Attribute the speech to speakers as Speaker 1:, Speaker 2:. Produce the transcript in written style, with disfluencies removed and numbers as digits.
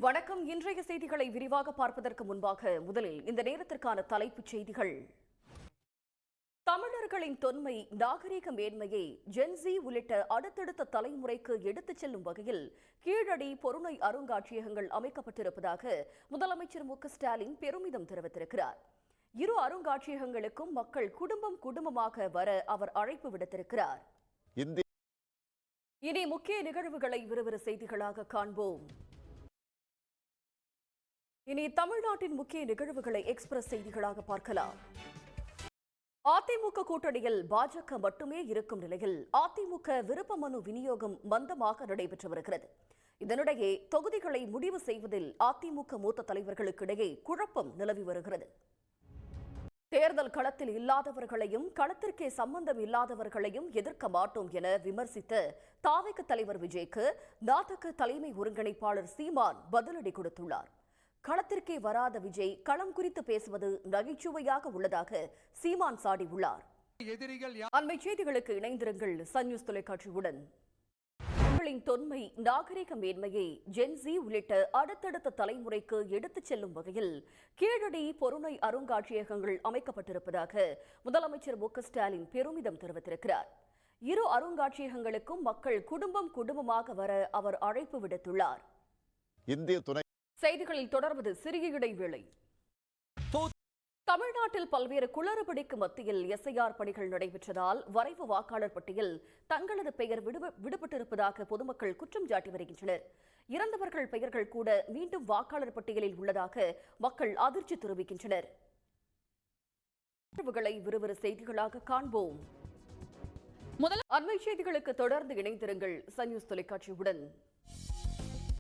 Speaker 1: வணக்கம். இன்றைய செய்திகளை விரிவாக பார்ப்பதற்கு முன்பாக முதலில் இந்த நேரத்திற்கான தலைப்புச் செய்திகள். தமிழர்களின் தொன்மை, நாகரீக மேன்மையை ஜென்சி உள்ளிட்ட அடுத்தடுத்த தலைமுறைக்கு எடுத்துச் செல்லும் வகையில் கீழடி பொருணை அருங்காட்சியகங்கள் அமைக்கப்பட்டிருப்பதாக முதலமைச்சர் மு.க.ஸ்டாலின் பெருமிதம் தெரிவித்திருக்கிறார். இரு அருங்காட்சியகங்களுக்கும் மக்கள் குடும்பமாக வர அவர் அழைப்பு விடுத்திருக்கிறார். இனி முக்கிய நிகழ்வுகளை விறுவிறு செய்திகளாக காண்போம். இனி தமிழ்நாட்டின் முக்கிய நிகழ்வுகளை எக்ஸ்பிரஸ் செய்திகளாக பார்க்கலாம். அதிமுக கூட்டணியில் பாஜக மட்டுமே இருக்கும் நிலையில் அதிமுக விருப்ப மனு விநியோகம் மந்தமாக நடைபெற்று வருகிறது. இதனிடையே தொகுதிகளை முடிவு செய்வதில் அதிமுக மூத்த தலைவர்களுக்கிடையே குழப்பம் நிலவி வருகிறது. தேர்தல் களத்தில் இல்லாதவர்களையும் களத்திற்கே சம்பந்தம் இல்லாதவர்களையும் எதிர்க்க மாட்டோம் என விமர்சித்த தாவேக தலைவர் விஜய்க்கு நாடக தலைமை ஒருங்கிணைப்பாளர் சீமான் பதிலடி கொடுத்துள்ளார். களத்திற்கே வராத விஜய் களம் குறித்து பேசுவது நகைச்சுவையாக உள்ளதாக சீமான் சாடியுள்ளார். அண்மை செய்திகளுக்கு இணைந்திருங்கள் சன் நியூஸ் தொலைக்காட்சியுடன். தமிழர்களின் தொன்மை, நாகரிக மேன்மையை ஜென்சி உள்ளிட்ட அடுத்தடுத்த தலைமுறைக்கு எடுத்துச் செல்லும் வகையில் கீழடி பொருணை அருங்காட்சியகங்கள் அமைக்கப்பட்டிருப்பதாக முதலமைச்சர் மு.க.ஸ்டாலின் பெருமிதம் தெரிவித்திருக்கிறார். இரு அருங்காட்சியகங்களுக்கும் மக்கள் குடும்பமாக வர அவர் அழைப்பு விடுத்துள்ளார். செய்திகளில் தொடர்வது சிறிய இடைவேளை. தமிழ்நாட்டில் பல்வேறு குளறுபடிக்கு மத்தியில் எஸ்ஐஆர் பணிகள் நடைபெற்றதால் வரைவு வாக்காளர் பட்டியல் தங்களது பெயர் விடுபட்டிருப்பதாக பொதுமக்கள் குற்றம் சாட்டி வருகின்றனர். இறந்தவர்கள் பெயர்கள் கூட மீண்டும் வாக்காளர் பட்டியலில் உள்ளதாக மக்கள் அதிர்ச்சி தெரிவிக்கின்றனர். விறுவிறு செய்திகளாக காண்போம். அண்மை செய்திகளுக்கு தொடர்ந்து இணைந்திருங்கள் சன் நியூஸ் தொலைக்காட்சியுடன்.